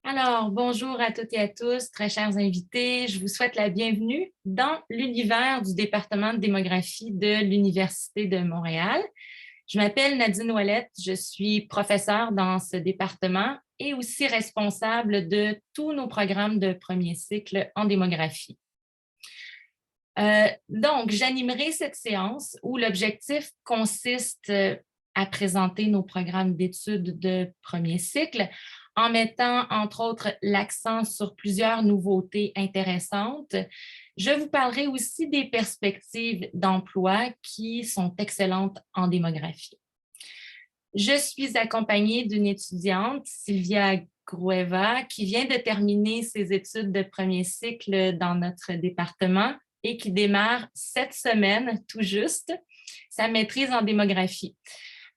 Alors, bonjour à toutes et à tous, très chers invités. Je vous souhaite la bienvenue dans l'univers du département de démographie de l'Université de Montréal. Je m'appelle Nadine Ouellette, je suis professeure dans ce département et aussi responsable de tous nos programmes de premier cycle en démographie. Donc, j'animerai cette séance où l'objectif consiste à présenter nos programmes d'études de premier cycle en mettant, entre autres, l'accent sur plusieurs nouveautés intéressantes. Je vous parlerai aussi des perspectives d'emploi qui sont excellentes en démographie. Je suis accompagnée d'une étudiante, Sylvia Grueva, qui vient de terminer ses études de premier cycle dans notre département et qui démarre cette semaine, tout juste, sa maîtrise en démographie.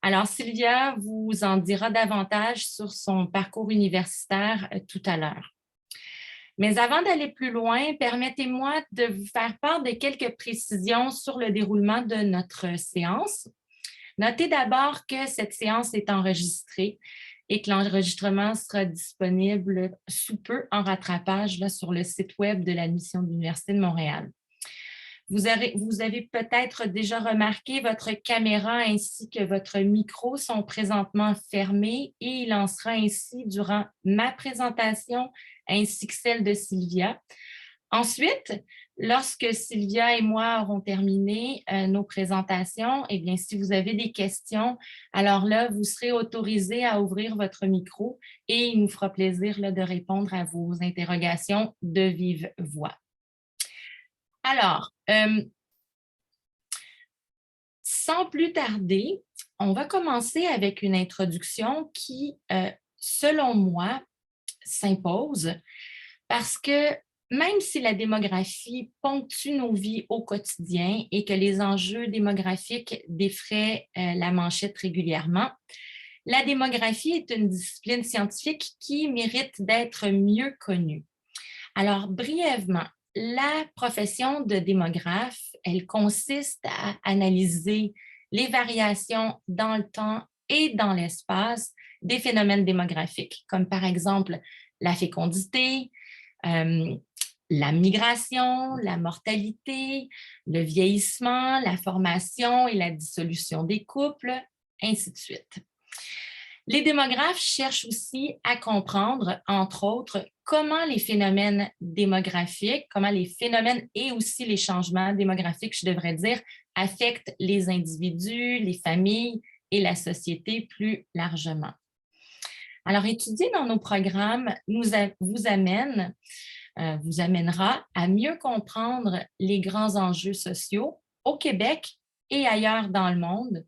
Alors, Sylvia vous en dira davantage sur son parcours universitaire tout à l'heure. Mais avant d'aller plus loin, permettez-moi de vous faire part de quelques précisions sur le déroulement de notre séance. Notez d'abord que cette séance est enregistrée et que l'enregistrement sera disponible sous peu en rattrapage là, sur le site web de la mission de l'Université de Montréal. Vous avez peut-être déjà remarqué votre caméra ainsi que votre micro sont présentement fermés et il en sera ainsi durant ma présentation ainsi que celle de Sylvia. Ensuite, lorsque Sylvia et moi aurons terminé nos présentations, eh bien, si vous avez des questions, alors là, vous serez autorisé à ouvrir votre micro et il nous fera plaisir là, de répondre à vos interrogations de vive voix. Alors, sans plus tarder, on va commencer avec une introduction qui, selon moi, s'impose parce que même si la démographie ponctue nos vies au quotidien et que les enjeux démographiques défraient la manchette régulièrement, la démographie est une discipline scientifique qui mérite d'être mieux connue. Alors, brièvement, la profession de démographe, elle consiste à analyser les variations dans le temps et dans l'espace des phénomènes démographiques, comme par exemple la fécondité, la migration, la mortalité, le vieillissement, la formation et la dissolution des couples, ainsi de suite. Les démographes cherchent aussi à comprendre, entre autres, comment les phénomènes démographiques, comment les phénomènes et aussi les changements démographiques, je devrais dire, affectent les individus, les familles et la société plus largement. Alors, étudier dans nos programmes vous amènera à mieux comprendre les grands enjeux sociaux au Québec et ailleurs dans le monde,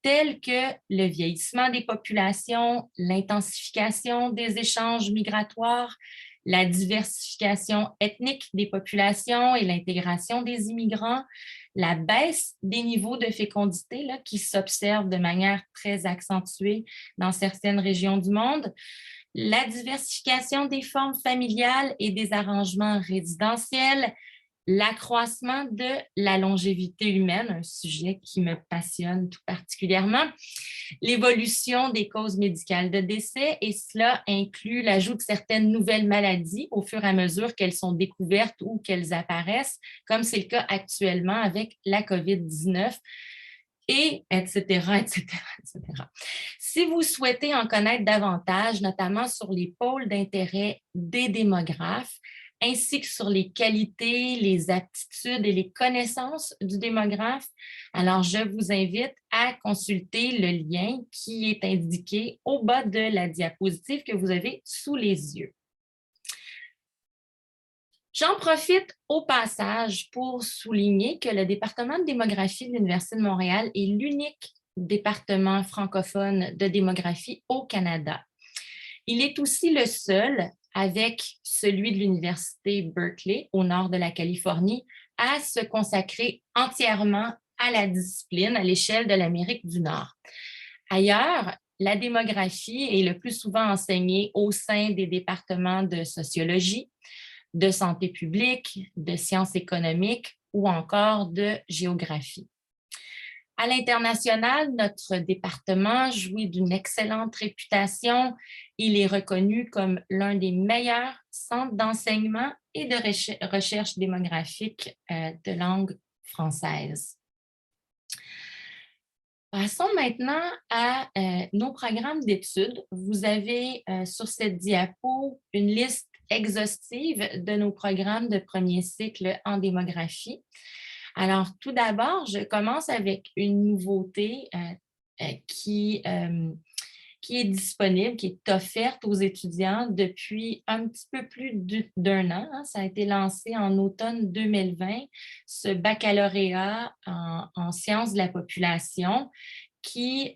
tels que le vieillissement des populations, l'intensification des échanges migratoires, la diversification ethnique des populations et l'intégration des immigrants, la baisse des niveaux de fécondité là, qui s'observent de manière très accentuée dans certaines régions du monde, la diversification des formes familiales et des arrangements résidentiels, l'accroissement de la longévité humaine, un sujet qui me passionne tout particulièrement, l'évolution des causes médicales de décès, et cela inclut l'ajout de certaines nouvelles maladies au fur et à mesure qu'elles sont découvertes ou qu'elles apparaissent, comme c'est le cas actuellement avec la COVID-19, et etc., etc., etc. Si vous souhaitez en connaître davantage, notamment sur les pôles d'intérêt des démographes, ainsi que sur les qualités, les aptitudes et les connaissances du démographe, alors je vous invite à consulter le lien qui est indiqué au bas de la diapositive que vous avez sous les yeux. J'en profite au passage pour souligner que le département de démographie de l'Université de Montréal est l'unique département francophone de démographie au Canada. Il est aussi le seul, avec celui de l'Université Berkeley, au nord de la Californie, à se consacrer entièrement à la discipline à l'échelle de l'Amérique du Nord. Ailleurs, la démographie est le plus souvent enseignée au sein des départements de sociologie, de santé publique, de sciences économiques ou encore de géographie. À l'international, notre département jouit d'une excellente réputation. Il est reconnu comme l'un des meilleurs centres d'enseignement et de recherche démographique de langue française. Passons maintenant à nos programmes d'études. Vous avez sur cette diapo une liste exhaustive de nos programmes de premier cycle en démographie. Alors, tout d'abord, je commence avec une nouveauté qui est disponible, qui est offerte aux étudiants depuis un petit peu plus d'un an. Hein. Ça a été lancé en automne 2020, ce baccalauréat en sciences de la population qui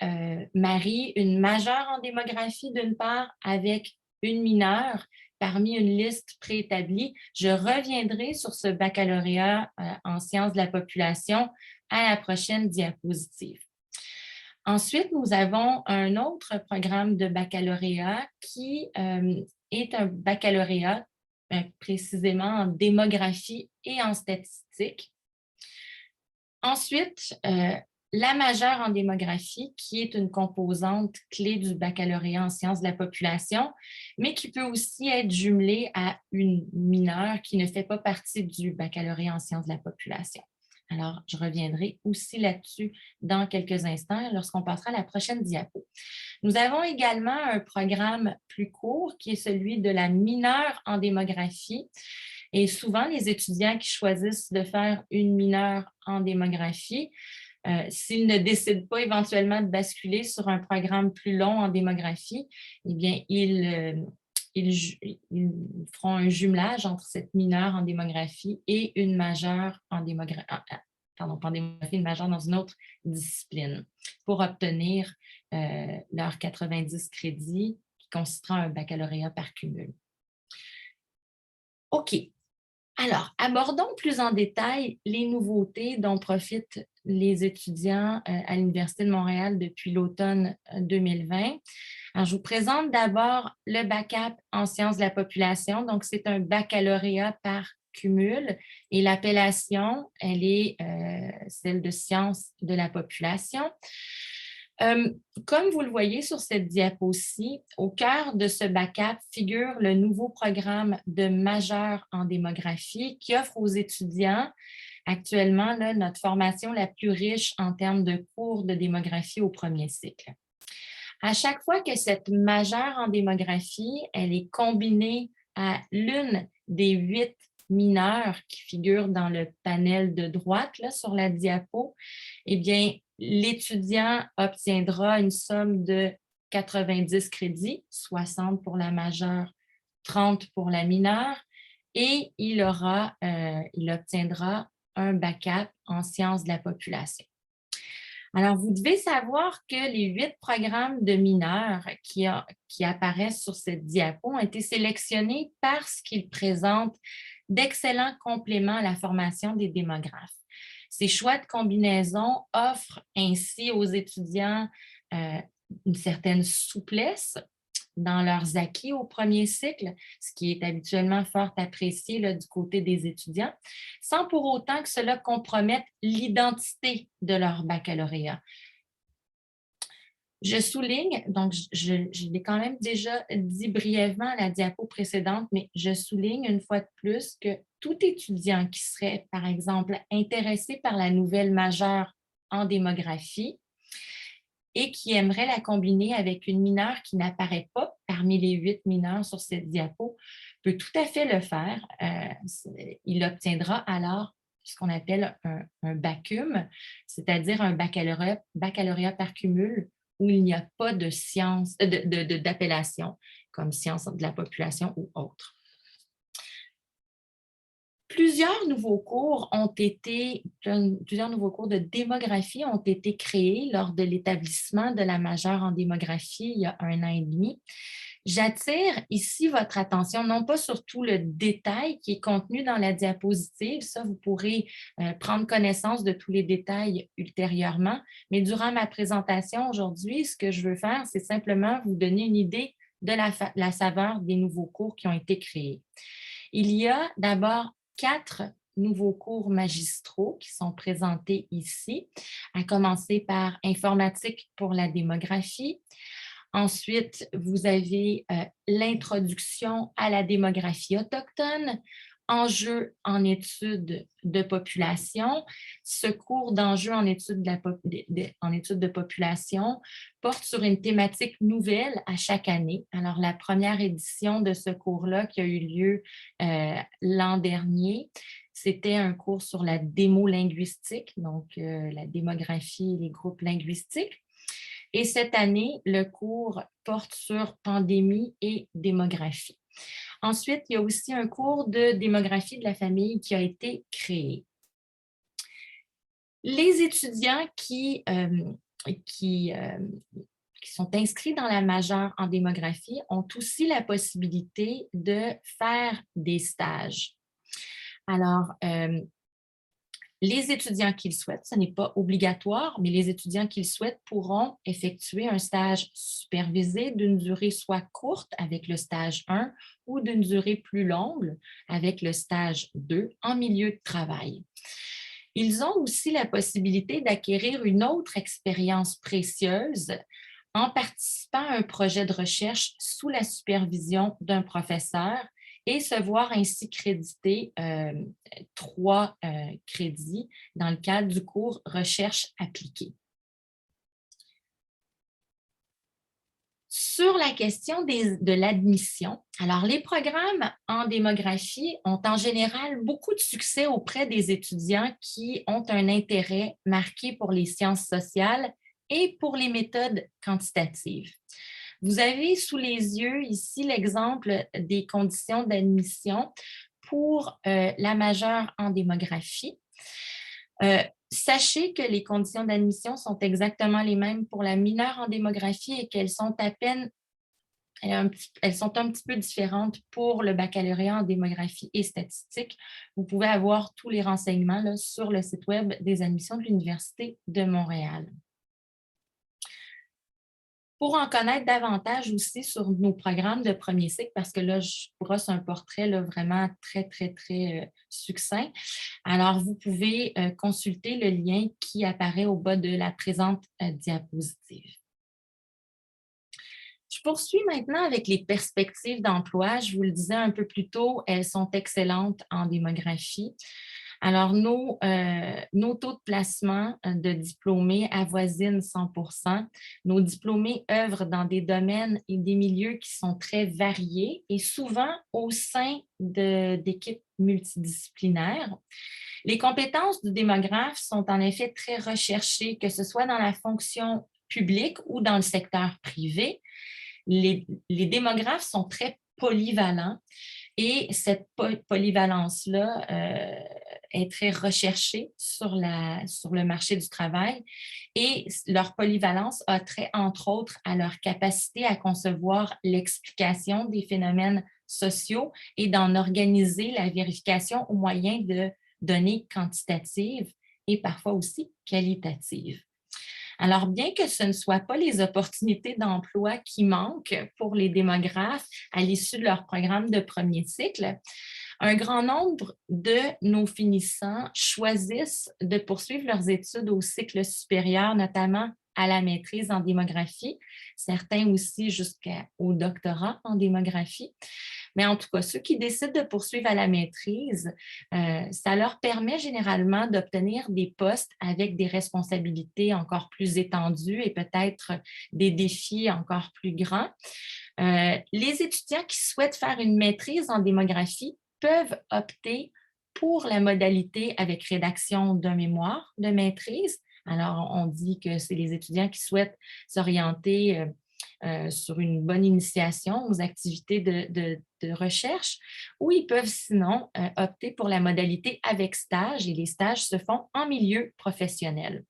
marie une majeure en démographie d'une part avec une mineure parmi une liste préétablie. Je reviendrai sur ce baccalauréat en sciences de la population à la prochaine diapositive. Ensuite, nous avons un autre programme de baccalauréat qui est un baccalauréat précisément en démographie et en statistique. Ensuite, la majeure en démographie, qui est une composante clé du baccalauréat en sciences de la population, mais qui peut aussi être jumelée à une mineure qui ne fait pas partie du baccalauréat en sciences de la population. Alors, je reviendrai aussi là-dessus dans quelques instants lorsqu'on passera à la prochaine diapo. Nous avons également un programme plus court qui est celui de la mineure en démographie. Et souvent, les étudiants qui choisissent de faire une mineure en démographie, s'ils ne décident pas éventuellement de basculer sur un programme plus long en démographie, eh bien, ils feront un jumelage entre cette mineure en démographie et une majeure en démographie, une majeure dans une autre discipline pour obtenir leurs 90 crédits qui constitueront un baccalauréat par cumul. OK. Alors, abordons plus en détail les nouveautés dont profitent les étudiants à l'Université de Montréal depuis l'automne 2020. Alors, je vous présente d'abord le BACAP en sciences de la population. Donc, c'est un baccalauréat par cumul et l'appellation, elle est celle de sciences de la population. Comme vous le voyez sur cette diapo-ci, au cœur de ce BACAP figure le nouveau programme de majeur en démographie qui offre aux étudiants actuellement là, notre formation la plus riche en termes de cours de démographie au premier cycle. À chaque fois que cette majeure en démographie, elle est combinée à l'une des 8 mineures qui figurent dans le panel de droite là, sur la diapo, eh bien, l'étudiant obtiendra une somme de 90 crédits, 60 pour la majeure, 30 pour la mineure, et il obtiendra un BACAP en sciences de la population. Alors, vous devez savoir que les 8 programmes de mineurs qui apparaissent sur cette diapo ont été sélectionnés parce qu'ils présentent d'excellents compléments à la formation des démographes. Ces choix de combinaison offrent ainsi aux étudiants une certaine souplesse dans leurs acquis au premier cycle, ce qui est habituellement fort apprécié là, du côté des étudiants, sans pour autant que cela compromette l'identité de leur baccalauréat. Je souligne, donc je l'ai quand même déjà dit brièvement à la diapo précédente, mais je souligne une fois de plus que tout étudiant qui serait, par exemple, intéressé par la nouvelle majeure en démographie et qui aimerait la combiner avec une mineure qui n'apparaît pas parmi les 8 mineurs sur cette diapo, peut tout à fait le faire. Il obtiendra alors ce qu'on appelle un BACUM, c'est-à-dire un baccalauréat par cumul où il n'y a pas de science, d'appellation comme sciences de la population ou autre. Plusieurs nouveaux cours de démographie ont été créés lors de l'établissement de la majeure en démographie il y a 1 an et demi. J'attire ici votre attention, non pas sur tout le détail qui est contenu dans la diapositive, ça vous pourrez prendre connaissance de tous les détails ultérieurement, mais durant ma présentation aujourd'hui, ce que je veux faire, c'est simplement vous donner une idée de la saveur des nouveaux cours qui ont été créés. Il y a d'abord 4 nouveaux cours magistraux qui sont présentés ici, à commencer par informatique pour la démographie. Ensuite, vous avez l'introduction à la démographie autochtone, enjeux en études de population. Ce cours d'enjeux en études de population porte sur une thématique nouvelle à chaque année. Alors, la première édition de ce cours-là qui a eu lieu l'an dernier, c'était un cours sur la démolinguistique, donc la démographie et les groupes linguistiques. Et cette année, le cours porte sur pandémie et démographie. Ensuite, il y a aussi un cours de démographie de la famille qui a été créé. Les étudiants qui sont inscrits dans la majeure en démographie ont aussi la possibilité de faire des stages. Alors, les étudiants qui le souhaitent, ce n'est pas obligatoire, mais les étudiants qui le souhaitent pourront effectuer un stage supervisé d'une durée soit courte avec le stage 1 ou d'une durée plus longue avec le stage 2 en milieu de travail. Ils ont aussi la possibilité d'acquérir une autre expérience précieuse en participant à un projet de recherche sous la supervision d'un professeur et se voir ainsi créditer 3 crédits dans le cadre du cours Recherche appliquée. Sur la question de l'admission, alors les programmes en démographie ont en général beaucoup de succès auprès des étudiants qui ont un intérêt marqué pour les sciences sociales et pour les méthodes quantitatives. Vous avez sous les yeux ici l'exemple des conditions d'admission pour la majeure en démographie. Sachez que les conditions d'admission sont exactement les mêmes pour la mineure en démographie et qu'elles sont elles sont un petit peu différentes pour le baccalauréat en démographie et statistique. Vous pouvez avoir tous les renseignements là, sur le site web des admissions de l'Université de Montréal. Pour en connaître davantage aussi sur nos programmes de premier cycle, parce que là, je brosse un portrait là, vraiment très, très, très succinct. Alors, vous pouvez consulter le lien qui apparaît au bas de la présente diapositive. Je poursuis maintenant avec les perspectives d'emploi. Je vous le disais un peu plus tôt, elles sont excellentes en démographie. Alors, nos taux de placement de diplômés avoisinent 100%. Nos diplômés œuvrent dans des domaines et des milieux qui sont très variés et souvent au sein d'équipes multidisciplinaires. Les compétences du démographe sont en effet très recherchées, que ce soit dans la fonction publique ou dans le secteur privé. Les démographes sont très polyvalents et cette polyvalence-là est très recherchée sur le marché du travail et leur polyvalence a trait, entre autres, à leur capacité à concevoir l'explication des phénomènes sociaux et d'en organiser la vérification au moyen de données quantitatives et parfois aussi qualitatives. Alors, bien que ce ne soit pas les opportunités d'emploi qui manquent pour les démographes à l'issue de leur programme de premier cycle, un grand nombre de nos finissants choisissent de poursuivre leurs études au cycle supérieur, notamment à la maîtrise en démographie, certains aussi jusqu'au doctorat en démographie. Mais en tout cas, ceux qui décident de poursuivre à la maîtrise, ça leur permet généralement d'obtenir des postes avec des responsabilités encore plus étendues et peut-être des défis encore plus grands. Les étudiants qui souhaitent faire une maîtrise en démographie peuvent opter pour la modalité avec rédaction d'un mémoire de maîtrise. Alors, on dit que c'est les étudiants qui souhaitent s'orienter sur une bonne initiation aux activités de recherche, ou ils peuvent sinon opter pour la modalité avec stage, et les stages se font en milieu professionnel.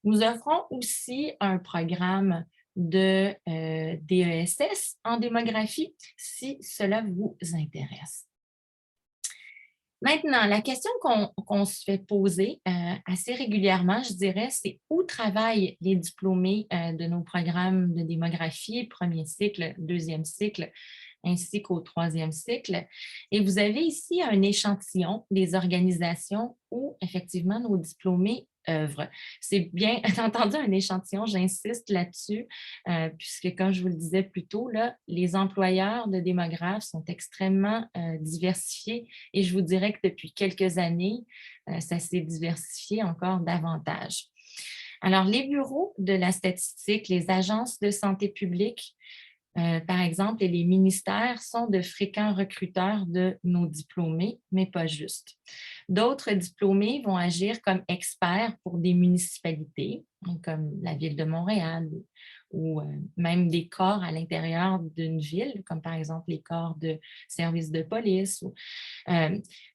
Nous offrons aussi un programme de DESS en démographie, si cela vous intéresse. Maintenant, la question qu'on se fait poser assez régulièrement, je dirais, c'est où travaillent les diplômés de nos programmes de démographie, premier cycle, deuxième cycle, ainsi qu'au troisième cycle. Et vous avez ici un échantillon des organisations où effectivement nos diplômés œuvrent. C'est bien entendu un échantillon, j'insiste là-dessus, puisque comme je vous le disais plus tôt, là, les employeurs de démographes sont extrêmement diversifiés et je vous dirais que depuis quelques années, ça s'est diversifié encore davantage. Alors, les bureaux de la statistique, les agences de santé publique, par exemple, et les ministères sont de fréquents recruteurs de nos diplômés, mais pas juste. D'autres diplômés vont agir comme experts pour des municipalités, comme la ville de Montréal ou même des corps à l'intérieur d'une ville, comme par exemple les corps de services de police.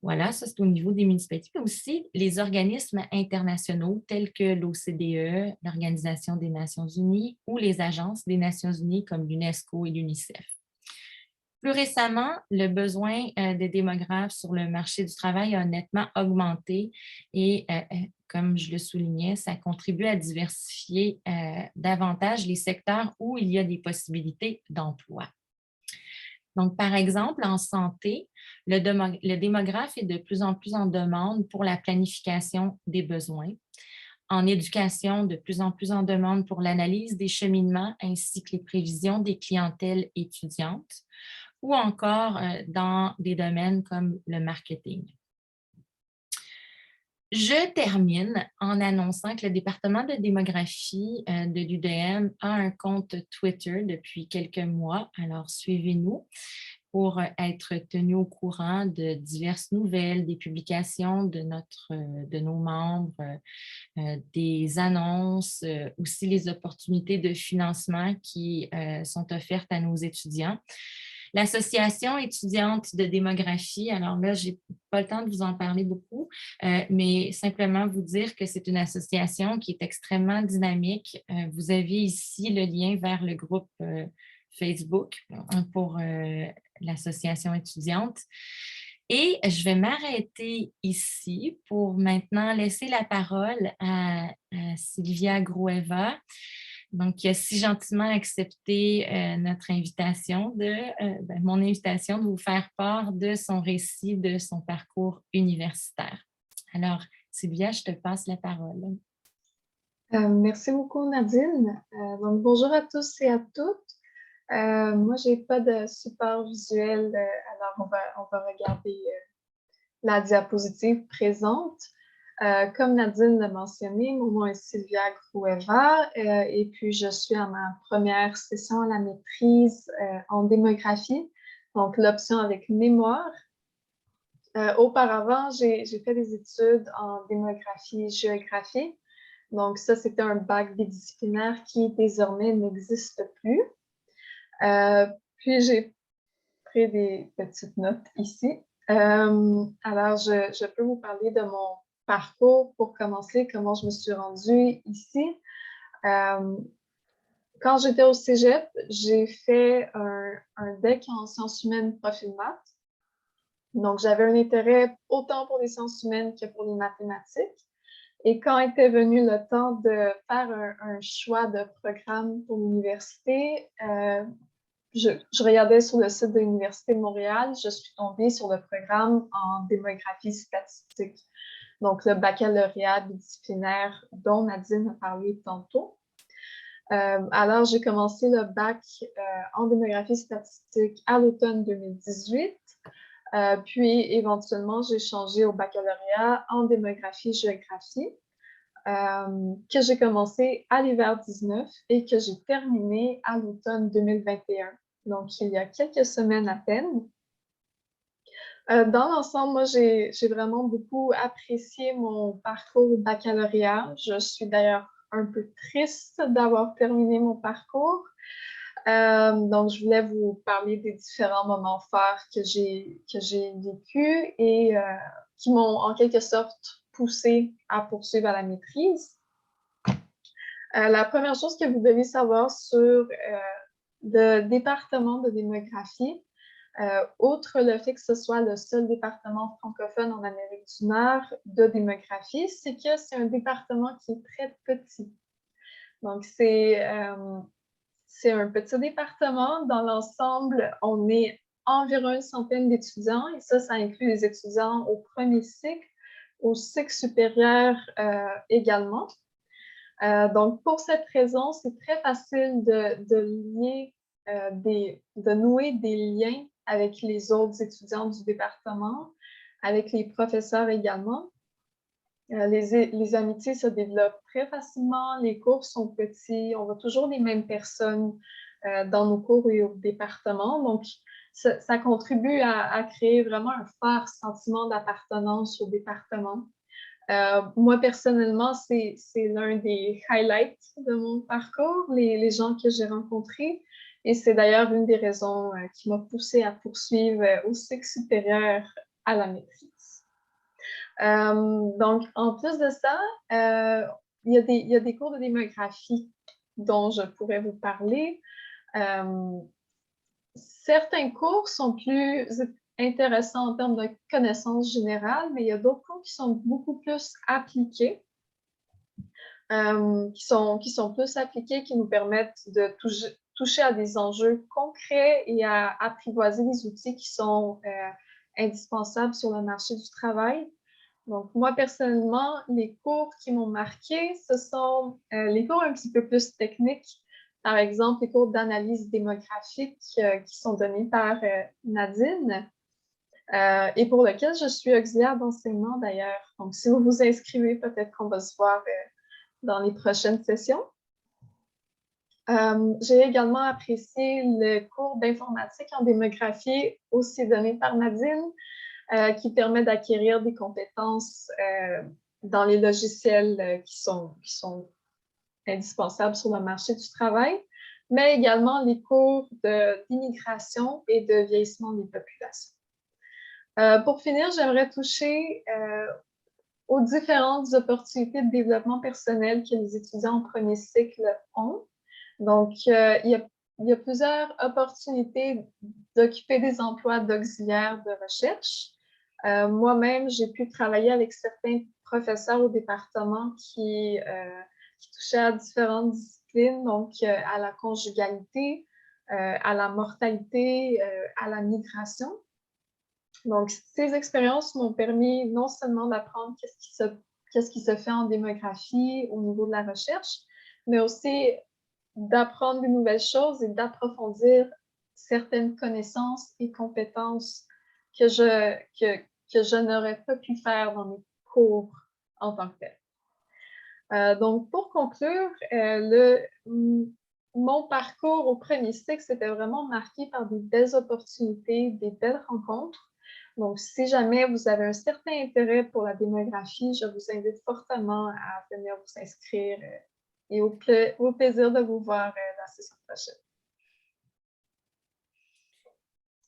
Voilà, ça c'est au niveau des municipalités, mais aussi les organismes internationaux tels que l'OCDE, l'Organisation des Nations Unies ou les agences des Nations Unies comme l'UNESCO et l'UNICEF. Plus récemment, le besoin de démographes sur le marché du travail a nettement augmenté et, comme je le soulignais, ça contribue à diversifier davantage les secteurs où il y a des possibilités d'emploi. Donc, par exemple, en santé, le démographe est de plus en plus en demande pour la planification des besoins. En éducation, de plus en plus en demande pour l'analyse des cheminements ainsi que les prévisions des clientèles étudiantes ou encore dans des domaines comme le marketing. Je termine en annonçant que le département de démographie de l'UDM a un compte Twitter depuis quelques mois, alors suivez-nous pour être tenu au courant de diverses nouvelles, des publications de nos membres, des annonces, aussi les opportunités de financement qui sont offertes à nos étudiants. L'Association étudiante de démographie, alors là, je n'ai pas le temps de vous en parler beaucoup, mais simplement vous dire que c'est une association qui est extrêmement dynamique. Vous avez ici le lien vers le groupe Facebook pour l'association étudiante. Et je vais m'arrêter ici pour maintenant laisser la parole à Sylvia Grueva, donc, qui a si gentiment accepté notre invitation, mon invitation de vous faire part de son récit, de son parcours universitaire. Alors, Sylvia, je te passe la parole. Merci beaucoup, Nadine. Donc, bonjour à tous et à toutes. Moi, je n'ai pas de support visuel, alors on va regarder la diapositive présente. Comme Nadine l'a mentionné, mon nom est Sylvia Grueva et puis je suis à ma première session à la maîtrise en démographie, donc l'option avec mémoire. Auparavant, j'ai fait des études en démographie-géographie. Donc ça, c'était un bac bidisciplinaire qui désormais n'existe plus. Puis j'ai pris des petites notes ici. Alors, je peux vous parler de mon parcours pour commencer, comment je me suis rendue ici. Quand j'étais au cégep, j'ai fait un DEC en sciences humaines profil maths. Donc, j'avais un intérêt autant pour les sciences humaines que pour les mathématiques. Et quand était venu le temps de faire un choix de programme pour l'université, je regardais sur le site de l'Université de Montréal, je suis tombée sur le programme en démographie statistique, donc le baccalauréat disciplinaire dont Nadine a parlé tantôt. Alors, j'ai commencé le bac en démographie statistique à l'automne 2018. Puis, éventuellement, j'ai changé au baccalauréat en démographie-géographie, que j'ai commencé à l'hiver 19 et que j'ai terminé à l'automne 2021. Donc, il y a quelques semaines à peine. Dans l'ensemble, moi, j'ai vraiment beaucoup apprécié mon parcours au baccalauréat. Je suis d'ailleurs un peu triste d'avoir terminé mon parcours. Donc, je voulais vous parler des différents moments forts que j'ai vécus et qui m'ont en quelque sorte poussé à poursuivre à la maîtrise. La première chose que vous devez savoir sur le département de démographie, outre le fait que ce soit le seul département francophone en Amérique du Nord de démographie, c'est que c'est un département qui est très petit. Donc, c'est c'est un petit département. Dans l'ensemble, on est environ une centaine d'étudiants et ça inclut les étudiants au premier cycle, au cycle supérieur également. Donc, pour cette raison, c'est très facile de nouer des liens avec les autres étudiants du département, avec les professeurs également. Les amitiés se développent très facilement, les cours sont petits, on voit toujours les mêmes personnes dans nos cours et au département. Donc, ça contribue à créer vraiment un fort sentiment d'appartenance au département. Moi, personnellement, c'est l'un des highlights de mon parcours, les gens que j'ai rencontrés. Et c'est d'ailleurs une des raisons qui m'a poussée à poursuivre au cycle supérieur à la maîtrise. Donc, en plus de ça, il y a des cours de démographie dont je pourrais vous parler. Certains cours sont plus intéressants en termes de connaissances générales, mais il y a d'autres cours qui sont beaucoup plus appliqués, qui sont plus appliqués, qui nous permettent de toucher à des enjeux concrets et à apprivoiser des outils qui sont indispensables sur le marché du travail. Donc, moi, personnellement, les cours qui m'ont marqué, ce sont les cours un petit peu plus techniques. Par exemple, les cours d'analyse démographique qui sont donnés par Nadine et pour lesquels je suis auxiliaire d'enseignement d'ailleurs. Donc, si vous vous inscrivez, peut-être qu'on va se voir dans les prochaines sessions. J'ai également apprécié le cours d'informatique en démographie, aussi donné par Nadine, qui permet d'acquérir des compétences dans les logiciels qui sont indispensables sur le marché du travail, mais également les cours d'immigration et de vieillissement des populations. Pour finir, j'aimerais toucher aux différentes opportunités de développement personnel que les étudiants en premier cycle ont. Donc, il y a plusieurs opportunités d'occuper des emplois d'auxiliaire de recherche. Moi-même, j'ai pu travailler avec certains professeurs au département qui touchaient à différentes disciplines, donc à la conjugalité, à la mortalité, à la migration. Donc, ces expériences m'ont permis non seulement d'apprendre qu'est-ce qui se fait en démographie au niveau de la recherche, mais aussi d'apprendre de nouvelles choses et d'approfondir certaines connaissances et compétences que je n'aurais pas pu faire dans mes cours en tant que tel. Donc, pour conclure, mon parcours au premier cycle, c'était vraiment marqué par des belles opportunités, des belles rencontres. Donc, si jamais vous avez un certain intérêt pour la démographie, je vous invite fortement à venir vous inscrire et au plaisir de vous voir la session prochaine.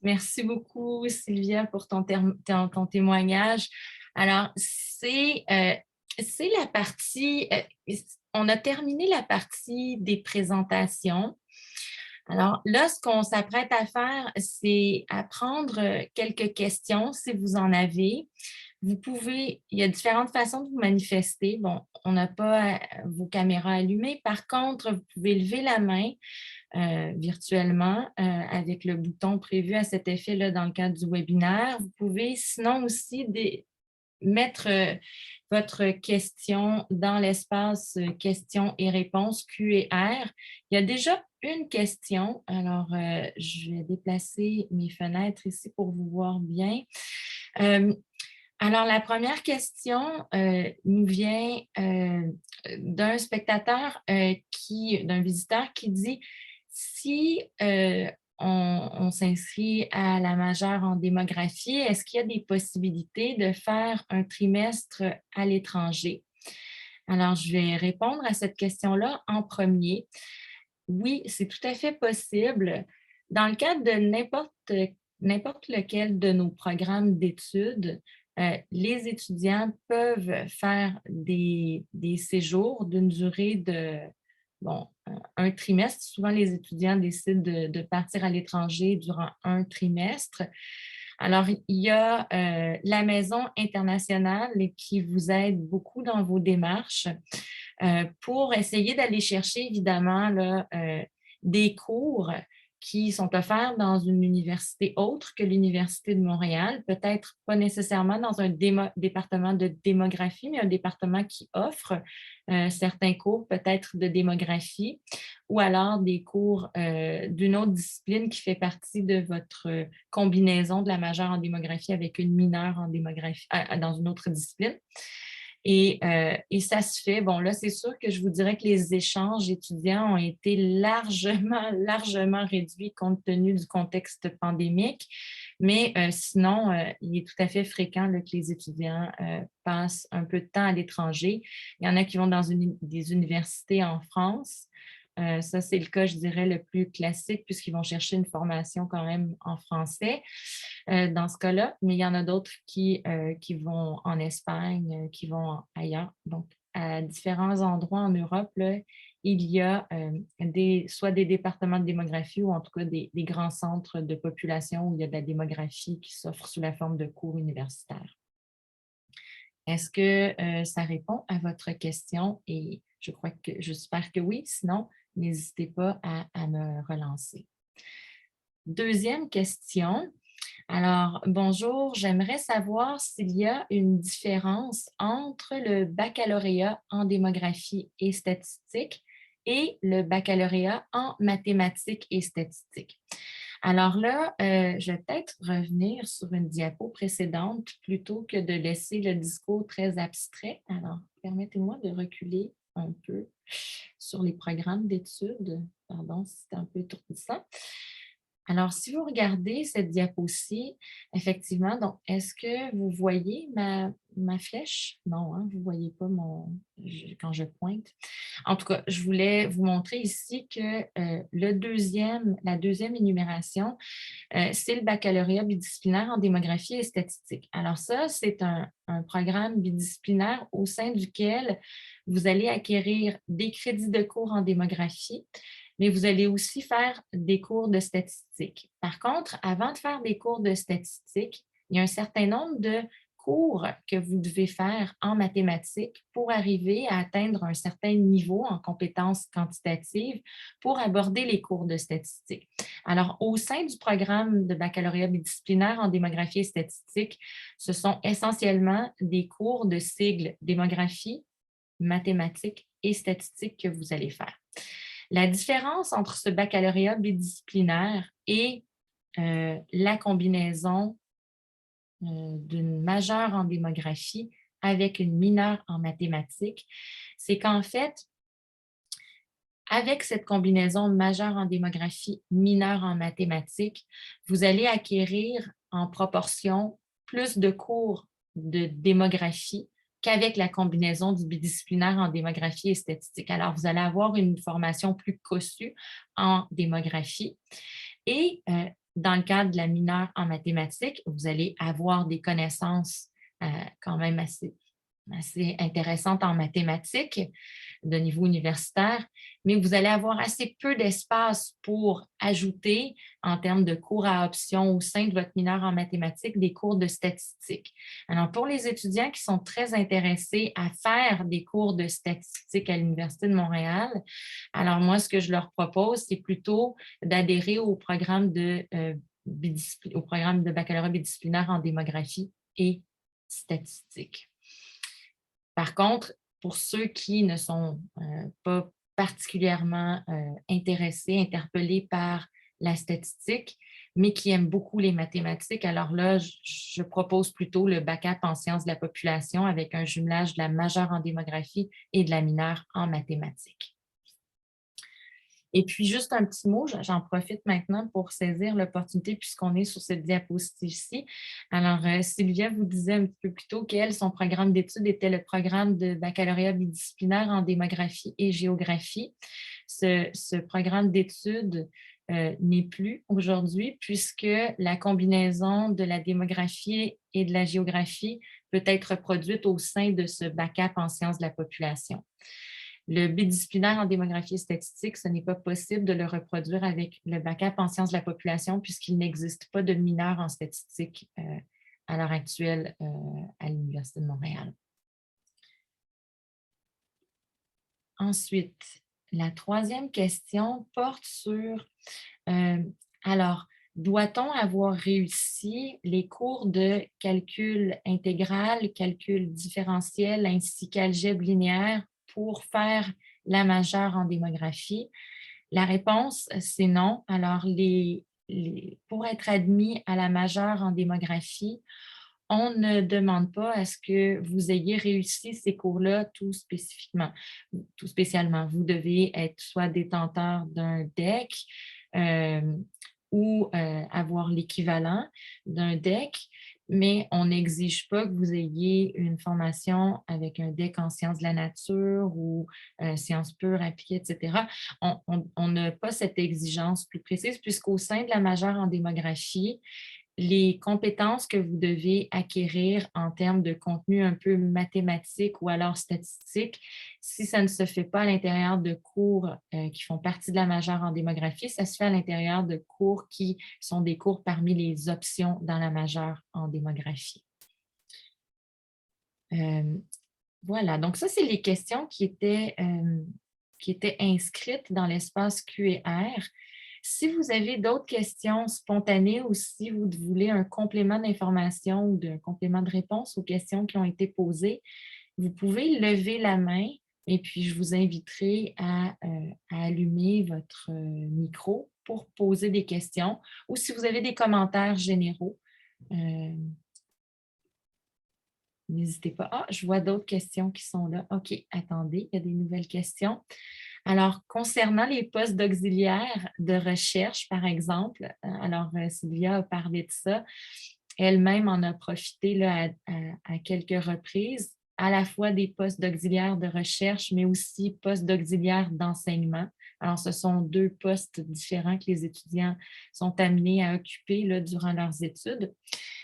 Merci beaucoup, Sylvia, pour ton témoignage. Alors, c'est la partie, on a terminé la partie des présentations. Alors là, ce qu'on s'apprête à faire, c'est à prendre quelques questions, si vous en avez. Vous pouvez, il y a différentes façons de vous manifester. Bon, on n'a pas vos caméras allumées. Par contre, vous pouvez lever la main virtuellement avec le bouton prévu à cet effet-là dans le cadre du webinaire. Vous pouvez sinon aussi mettre votre question dans l'espace questions et réponses Q&R. Il y a déjà une question. Alors, je vais déplacer mes fenêtres ici pour vous voir bien. Alors, la première question nous vient d'un spectateur, d'un visiteur qui dit si on s'inscrit à la majeure en démographie, est-ce qu'il y a des possibilités de faire un trimestre à l'étranger? Alors, je vais répondre à cette question-là en premier. Oui, c'est tout à fait possible. Dans le cadre de n'importe lequel de nos programmes d'études, les étudiants peuvent faire des séjours d'une durée de un trimestre. Souvent, les étudiants décident de partir à l'étranger durant un trimestre. Alors, il y a la Maison internationale qui vous aide beaucoup dans vos démarches pour essayer d'aller chercher, évidemment, là, des cours qui sont offerts dans une université autre que l'Université de Montréal, peut-être pas nécessairement dans un département de démographie, mais un département qui offre certains cours peut-être de démographie, ou alors des cours d'une autre discipline qui fait partie de votre combinaison de la majeure en démographie avec une mineure en démographie dans une autre discipline. Et ça se fait. Bon, là, c'est sûr que je vous dirais que les échanges étudiants ont été largement réduits compte tenu du contexte pandémique. Mais sinon, il est tout à fait fréquent là, que les étudiants passent un peu de temps à l'étranger. Il y en a qui vont dans des universités en France. Ça, c'est le cas, je dirais, le plus classique puisqu'ils vont chercher une formation quand même en français dans ce cas-là, mais il y en a d'autres qui vont en Espagne, qui vont ailleurs. Donc, à différents endroits en Europe, là, il y a soit des départements de démographie ou en tout cas des grands centres de population où il y a de la démographie qui s'offre sous la forme de cours universitaires. Est-ce que ça répond à votre question? Et j'espère que oui. Sinon, n'hésitez pas à me relancer. Deuxième question. Alors, bonjour, j'aimerais savoir s'il y a une différence entre le baccalauréat en démographie et statistique et le baccalauréat en mathématiques et statistiques. Alors là, je vais peut-être revenir sur une diapo précédente plutôt que de laisser le discours très abstrait. Alors, permettez-moi de reculer un peu sur les programmes d'études. Pardon, c'est un peu étourdissant. Alors, si vous regardez cette diapo-ci, effectivement, donc, est-ce que vous voyez ma flèche? Non, hein, vous ne voyez pas quand je pointe. En tout cas, je voulais vous montrer ici que la deuxième énumération, c'est le baccalauréat bidisciplinaire en démographie et statistique. Alors ça, c'est un programme bidisciplinaire au sein duquel vous allez acquérir des crédits de cours en démographie, mais vous allez aussi faire des cours de statistiques. Par contre, avant de faire des cours de statistiques, il y a un certain nombre de cours que vous devez faire en mathématiques pour arriver à atteindre un certain niveau en compétences quantitatives pour aborder les cours de statistiques. Alors, au sein du programme de baccalauréat bidisciplinaire en démographie et statistique, ce sont essentiellement des cours de cycle démographie, mathématiques et statistiques que vous allez faire. La différence entre ce baccalauréat bidisciplinaire et la combinaison d'une majeure en démographie avec une mineure en mathématiques, c'est qu'en fait, avec cette combinaison majeure en démographie, mineure en mathématiques, vous allez acquérir en proportion plus de cours de démographie qu'avec la combinaison du bidisciplinaire en démographie et statistique. Alors, vous allez avoir une formation plus cossue en démographie. Et dans le cadre de la mineure en mathématiques, vous allez avoir des connaissances quand même assez intéressantes en mathématiques de niveau universitaire, mais vous allez avoir assez peu d'espace pour ajouter, en termes de cours à option au sein de votre mineure en mathématiques, des cours de statistiques. Alors, pour les étudiants qui sont très intéressés à faire des cours de statistiques à l'Université de Montréal, alors moi, ce que je leur propose, c'est plutôt d'adhérer au programme de baccalauréat bidisciplinaire en démographie et statistique. Par contre, pour ceux qui ne sont pas particulièrement intéressés, interpellés par la statistique, mais qui aiment beaucoup les mathématiques, alors là, je propose plutôt le bac-ap en sciences de la population avec un jumelage de la majeure en démographie et de la mineure en mathématiques. Et puis, juste un petit mot, j'en profite maintenant pour saisir l'opportunité puisqu'on est sur cette diapositive-ci. Alors, Sylvia vous disait un petit peu plus tôt qu'elle, son programme d'études était le programme de baccalauréat bidisciplinaire en démographie et géographie. Ce programme d'études n'est plus aujourd'hui puisque la combinaison de la démographie et de la géographie peut être produite au sein de ce bac-ap en sciences de la population. Le bidisciplinaire en démographie et statistique, ce n'est pas possible de le reproduire avec le bac-ap en sciences de la population puisqu'il n'existe pas de mineur en statistique à l'heure actuelle à l'Université de Montréal. Ensuite, la troisième question porte sur, euh, alors, doit-on avoir réussi les cours de calcul intégral, calcul différentiel ainsi qu'algèbre linéaire pour faire la majeure en démographie? La réponse, c'est non. Alors, pour être admis à la majeure en démographie, on ne demande pas à ce que vous ayez réussi ces cours-là tout spécialement. Vous devez être soit détenteur d'un DEC ou avoir l'équivalent d'un DEC, mais on n'exige pas que vous ayez une formation avec un DEC en sciences de la nature ou sciences pures, appliquées, etc. On n'a pas cette exigence plus précise puisqu'au sein de la majeure en démographie, les compétences que vous devez acquérir en termes de contenu un peu mathématique ou alors statistique, si ça ne se fait pas à l'intérieur de cours qui font partie de la majeure en démographie, ça se fait à l'intérieur de cours qui sont des cours parmi les options dans la majeure en démographie. Voilà, donc ça, c'est les questions qui étaient inscrites dans l'espace Q&R. Si vous avez d'autres questions spontanées ou si vous voulez un complément d'information ou un complément de réponse aux questions qui ont été posées, vous pouvez lever la main et puis je vous inviterai à allumer votre micro pour poser des questions ou si vous avez des commentaires généraux, n'hésitez pas. Ah, je vois d'autres questions qui sont là. OK, attendez, il y a des nouvelles questions. Alors, concernant les postes d'auxiliaire de recherche, par exemple, alors Sylvia a parlé de ça, elle-même en a profité là, à quelques reprises, à la fois des postes d'auxiliaire de recherche, mais aussi postes d'auxiliaire d'enseignement. Alors, ce sont deux postes différents que les étudiants sont amenés à occuper là, durant leurs études.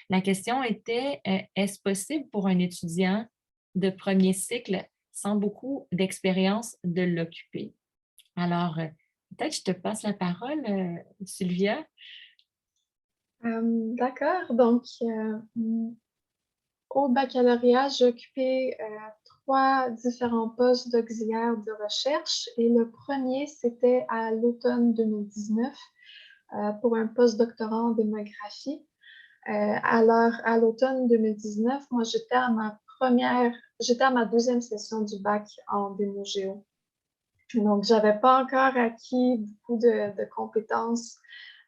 La question était, est-ce possible pour un étudiant de premier cycle sans beaucoup d'expérience de l'occuper? Alors, peut-être je te passe la parole, Sylvia. D'accord. Donc, au baccalauréat, j'ai occupé 3 différents postes d'auxiliaire de recherche et le premier, c'était à l'automne 2019 pour un postdoctorat en démographie. Alors, à l'automne 2019, moi, j'étais à ma deuxième session du bac en démo-géo. Donc, j'avais pas encore acquis beaucoup de compétences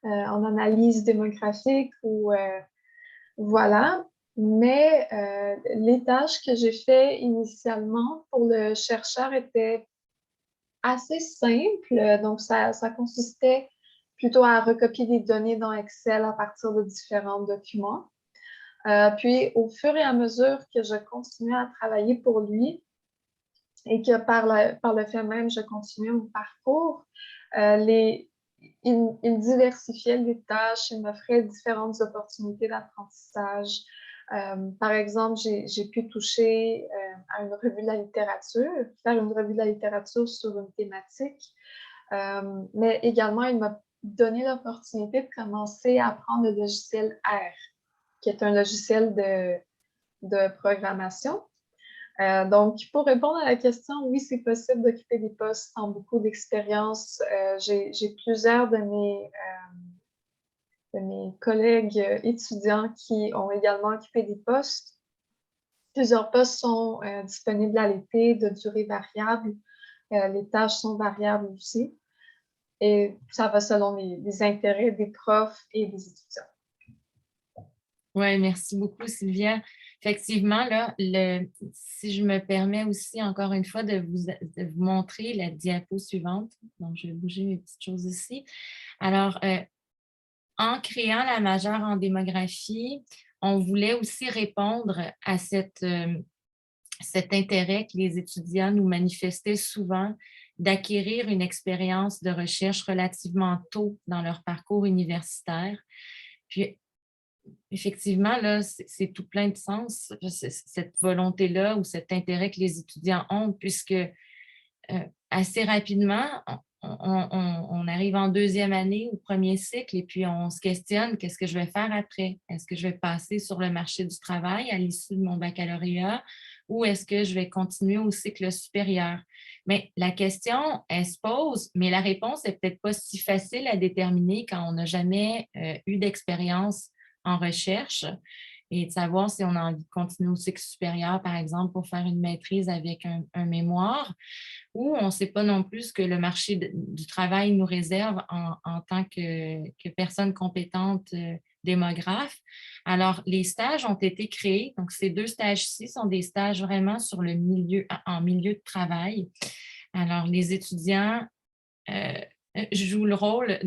en analyse démographique ou voilà. Mais les tâches que j'ai fait initialement pour le chercheur étaient assez simples. Donc, ça consistait plutôt à recopier des données dans Excel à partir de différents documents. Puis, au fur et à mesure que je continuais à travailler pour lui et que par le fait même, je continuais mon parcours, il diversifiait les tâches, il m'offrait différentes opportunités d'apprentissage. Par exemple, j'ai pu toucher à une revue de la littérature, faire une revue de la littérature sur une thématique, mais également, il m'a donné l'opportunité de commencer à apprendre le logiciel R, qui est un logiciel de programmation. Donc, pour répondre à la question, oui, c'est possible d'occuper des postes sans beaucoup d'expérience. J'ai plusieurs de mes collègues étudiants qui ont également occupé des postes. Plusieurs postes sont disponibles à l'été de durée variable. Les tâches sont variables aussi. Et ça va selon les intérêts des profs et des étudiants. Oui, merci beaucoup, Sylvia. Effectivement, là, si je me permets aussi, encore une fois, de vous montrer la diapo suivante. Donc, je vais bouger mes petites choses ici. Alors, en créant la majeure en démographie, on voulait aussi répondre à cet intérêt que les étudiants nous manifestaient souvent d'acquérir une expérience de recherche relativement tôt dans leur parcours universitaire. Puis, effectivement, là, c'est tout plein de sens, cette volonté-là ou cet intérêt que les étudiants ont, puisque assez rapidement, on arrive en deuxième année au premier cycle et puis on se questionne, qu'est-ce que je vais faire après? Est-ce que je vais passer sur le marché du travail à l'issue de mon baccalauréat ou est-ce que je vais continuer au cycle supérieur? Mais la question, elle se pose, mais la réponse n'est peut-être pas si facile à déterminer quand on n'a jamais eu d'expérience en recherche et de savoir si on a envie de continuer au cycle supérieur, par exemple, pour faire une maîtrise avec un mémoire, ou on ne sait pas non plus ce que le marché du travail nous réserve en tant que personne compétente démographe. Alors, les stages ont été créés. Donc, ces 2 stages-ci sont des stages vraiment sur le milieu, en milieu de travail. Alors, les étudiants jouent le rôle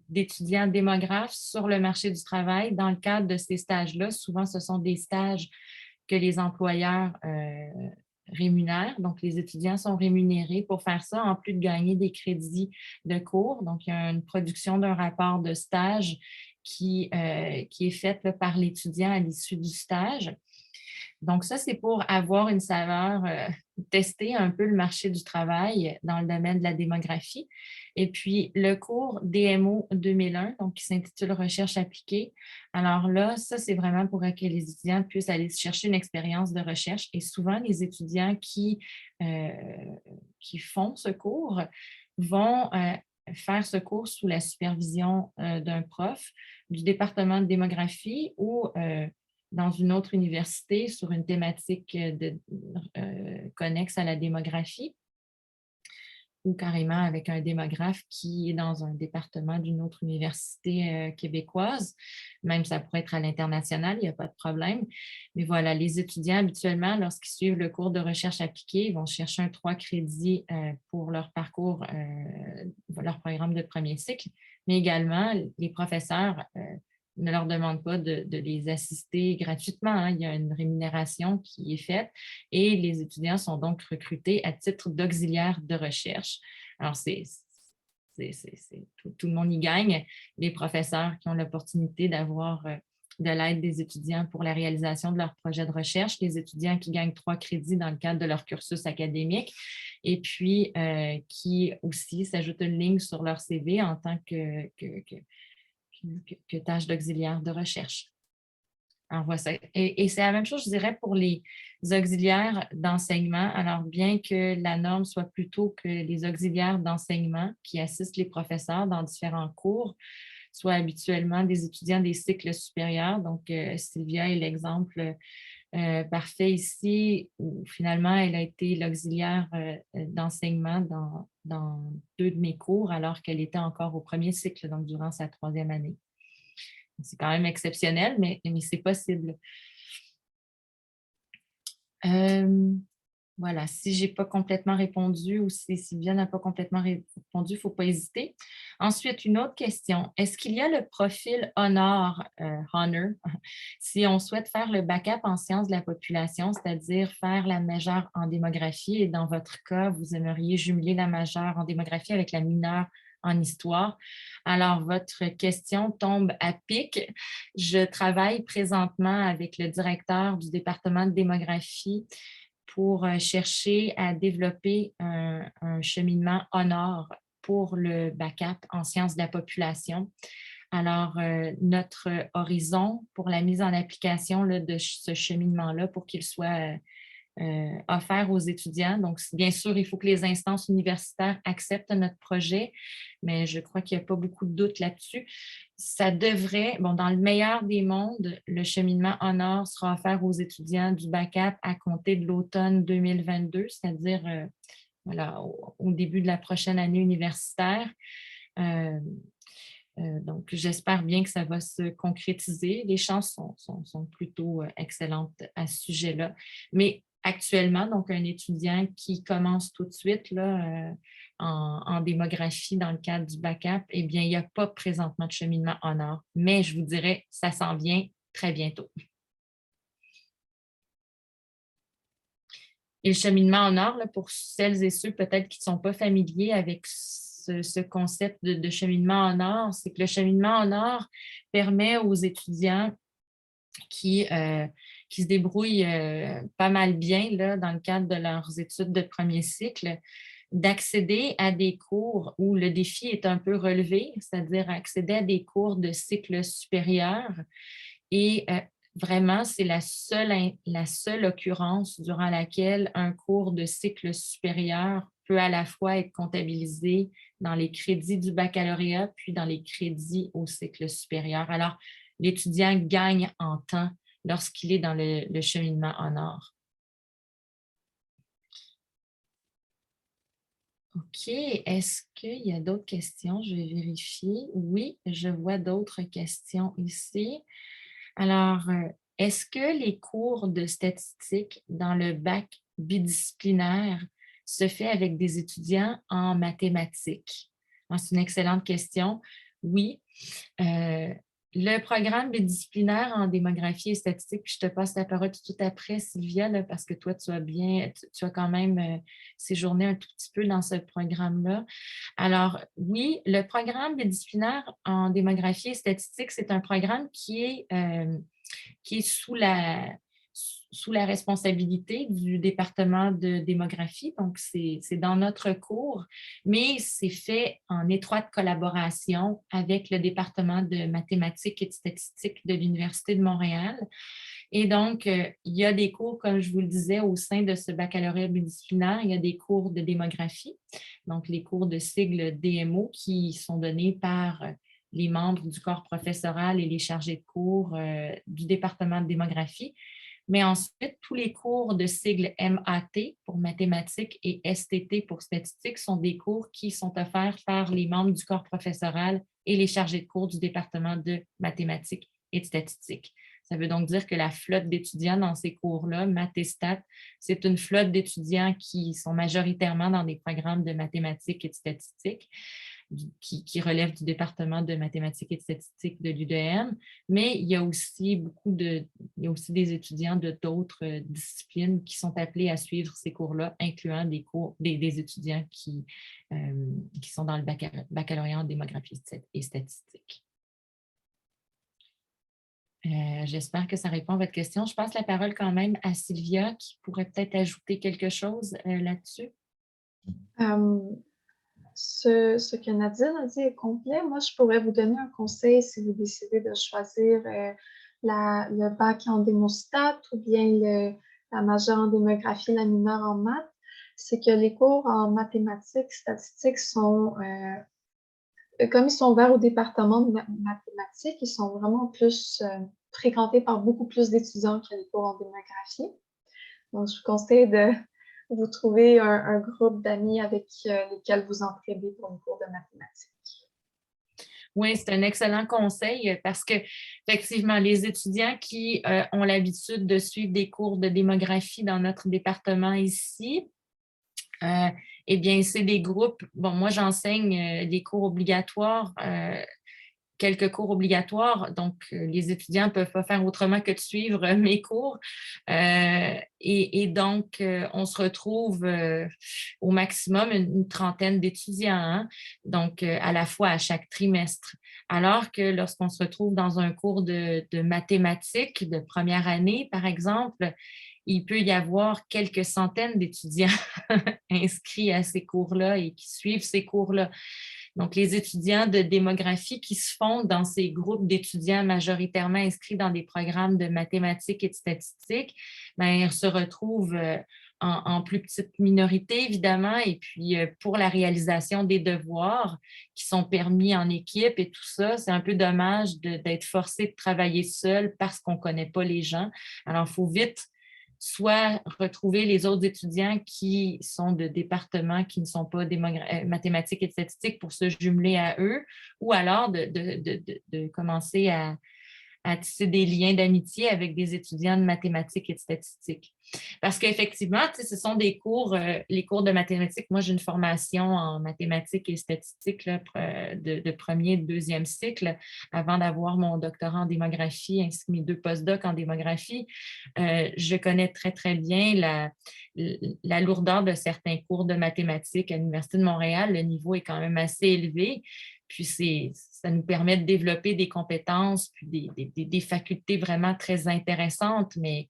d'étudiants démographes sur le marché du travail dans le cadre de ces stages-là. Souvent, ce sont des stages que les employeurs rémunèrent. Donc, les étudiants sont rémunérés pour faire ça, en plus de gagner des crédits de cours. Donc, il y a une production d'un rapport de stage qui est faite là, par l'étudiant à l'issue du stage. Donc, ça, c'est pour avoir une saveur, tester un peu le marché du travail dans le domaine de la démographie. Et puis, le cours DMO 2001, donc qui s'intitule Recherche appliquée. Alors là, ça, c'est vraiment pour que les étudiants puissent aller chercher une expérience de recherche. Et souvent, les étudiants qui font ce cours vont faire ce cours sous la supervision d'un prof du département de démographie ou dans une autre université sur une thématique connexe à la démographie ou carrément avec un démographe qui est dans un département d'une autre université québécoise. Même ça pourrait être à l'international, il n'y a pas de problème. Mais voilà, les étudiants, habituellement, lorsqu'ils suivent le cours de recherche appliquée, ils vont chercher un 3 crédits pour leur parcours, leur programme de premier cycle. Mais également, les professeurs ne leur demandent pas de les assister gratuitement, hein. Il y a une rémunération qui est faite et les étudiants sont donc recrutés à titre d'auxiliaire de recherche. Alors, tout le monde y gagne. Les professeurs qui ont l'opportunité d'avoir de l'aide des étudiants pour la réalisation de leur projet de recherche, les étudiants qui gagnent 3 crédits dans le cadre de leur cursus académique et puis qui aussi s'ajoutent une ligne sur leur CV en tant que tâche d'auxiliaire de recherche. Alors, voilà. Et c'est la même chose, je dirais, pour les auxiliaires d'enseignement. Alors, bien que la norme soit plutôt que les auxiliaires d'enseignement qui assistent les professeurs dans différents cours soient habituellement des étudiants des cycles supérieurs. Donc, Sylvia est l'exemple parfait ici, où finalement, elle a été l'auxiliaire d'enseignement dans 2 de mes cours, alors qu'elle était encore au premier cycle, donc durant sa 3e année. C'est quand même exceptionnel, mais c'est possible. Voilà, si je n'ai pas complètement répondu ou si Sylvia n'a pas complètement répondu, il ne faut pas hésiter. Ensuite, une autre question. Est-ce qu'il y a le profil honor, si on souhaite faire le backup en sciences de la population, c'est-à-dire faire la majeure en démographie et dans votre cas, vous aimeriez jumeler la majeure en démographie avec la mineure en histoire. Alors, votre question tombe à pic. Je travaille présentement avec le directeur du département de démographie pour chercher à développer un cheminement honor pour le backup en sciences de la population. Alors, notre horizon pour la mise en application là, de ce cheminement-là pour qu'il soit offert aux étudiants. Donc, bien sûr, il faut que les instances universitaires acceptent notre projet, mais je crois qu'il n'y a pas beaucoup de doute là-dessus. Ça devrait, bon, dans le meilleur des mondes, le cheminement honor sera offert aux étudiants du backup à compter de l'automne 2022, c'est-à-dire voilà, au début de la prochaine année universitaire. Donc, j'espère bien que ça va se concrétiser. Les chances sont plutôt excellentes à ce sujet-là. Mais actuellement, donc un étudiant qui commence tout de suite là, en démographie dans le cadre du backup, eh bien, il n'y a pas présentement de cheminement honor. Mais je vous dirais, ça s'en vient très bientôt. Et le cheminement honor, là, pour celles et ceux peut-être qui ne sont pas familiers avec ce concept de cheminement en or, c'est que le cheminement en or permet aux étudiants qui se débrouillent pas mal bien là, dans le cadre de leurs études de premier cycle d'accéder à des cours où le défi est un peu relevé, c'est-à-dire accéder à des cours de cycle supérieur. Et vraiment, c'est la seule occurrence durant laquelle un cours de cycle supérieur peut à la fois être comptabilisé dans les crédits du baccalauréat, puis dans les crédits au cycle supérieur. Alors, l'étudiant gagne en temps lorsqu'il est dans le cheminement en or. OK. Est-ce qu'il y a d'autres questions? Je vais vérifier. Oui, je vois d'autres questions ici. Alors, est-ce que les cours de statistique dans le bac bidisciplinaire se fait avec des étudiants en mathématiques? C'est une excellente question. Oui. Le programme bidisciplinaire en démographie et statistique, puis je te passe la parole tout après, Sylvia, là, parce que toi, tu as quand même séjourné un tout petit peu dans ce programme-là. Alors, oui, le programme bidisciplinaire en démographie et statistique, c'est un programme qui est sous la responsabilité du département de démographie. Donc, c'est dans notre cours, mais c'est fait en étroite collaboration avec le département de mathématiques et de statistiques de l'Université de Montréal. Et donc, il y a des cours, comme je vous le disais, au sein de ce baccalauréat disciplinaire, il y a des cours de démographie, donc les cours de sigle DMO qui sont donnés par les membres du corps professoral et les chargés de cours du département de démographie. Mais ensuite, tous les cours de sigle MAT pour mathématiques et STT pour statistiques sont des cours qui sont offerts par les membres du corps professoral et les chargés de cours du département de mathématiques et de statistiques. Ça veut donc dire que la flotte d'étudiants dans ces cours-là, maths et stats, c'est une flotte d'étudiants qui sont majoritairement dans des programmes de mathématiques et de statistiques, qui relèvent du département de mathématiques et de statistiques de l'UDM, mais il y a aussi des étudiants de d'autres disciplines qui sont appelés à suivre ces cours-là, incluant des étudiants qui sont dans le baccalauréat en démographie et statistique. J'espère que ça répond à votre question. Je passe la parole quand même à Sylvia qui pourrait peut-être ajouter quelque chose là-dessus. Ce que Nadine a dit est complet. Moi, je pourrais vous donner un conseil si vous décidez de choisir le bac en démostat ou bien la majeure en démographie, la mineure en maths. C'est que les cours en mathématiques, statistiques sont, comme ils sont ouverts au département de mathématiques, ils sont vraiment plus fréquentés par beaucoup plus d'étudiants que les cours en démographie. Donc, je vous conseille de vous trouver un groupe d'amis avec lesquels vous entraidez pour une cours de mathématiques. Oui, c'est un excellent conseil parce que, effectivement, les étudiants qui ont l'habitude de suivre des cours de démographie dans notre département ici, eh bien, c'est des groupes. Bon, moi, j'enseigne des cours obligatoires, quelques cours obligatoires, donc les étudiants ne peuvent pas faire autrement que de suivre mes cours. Et donc, on se retrouve au maximum une trentaine d'étudiants, hein, donc à la fois à chaque trimestre. Alors que lorsqu'on se retrouve dans un cours de mathématiques de première année, par exemple, il peut y avoir quelques centaines d'étudiants inscrits à ces cours-là et qui suivent ces cours-là. Donc, les étudiants de démographie qui se fondent dans ces groupes d'étudiants majoritairement inscrits dans des programmes de mathématiques et de statistiques, bien, ils se retrouvent en plus petite minorité, évidemment, et puis pour la réalisation des devoirs qui sont permis en équipe et tout ça, c'est un peu dommage d'être forcé de travailler seul parce qu'on ne connaît pas les gens. Alors, il faut vite soit retrouver les autres étudiants qui sont de départements qui ne sont pas mathématiques et statistiques pour se jumeler à eux, ou alors de commencer à tisser des liens d'amitié avec des étudiants de mathématiques et de statistiques. Parce qu'effectivement, ce sont des cours, les cours de mathématiques. Moi, j'ai une formation en mathématiques et statistiques là, de premier et de deuxième cycle avant d'avoir mon doctorat en démographie ainsi que mes 2 postdocs en démographie. Je connais très, très bien la lourdeur de certains cours de mathématiques à l'Université de Montréal. Le niveau est quand même assez élevé. Puis ça nous permet de développer des compétences, puis des facultés vraiment très intéressantes, mais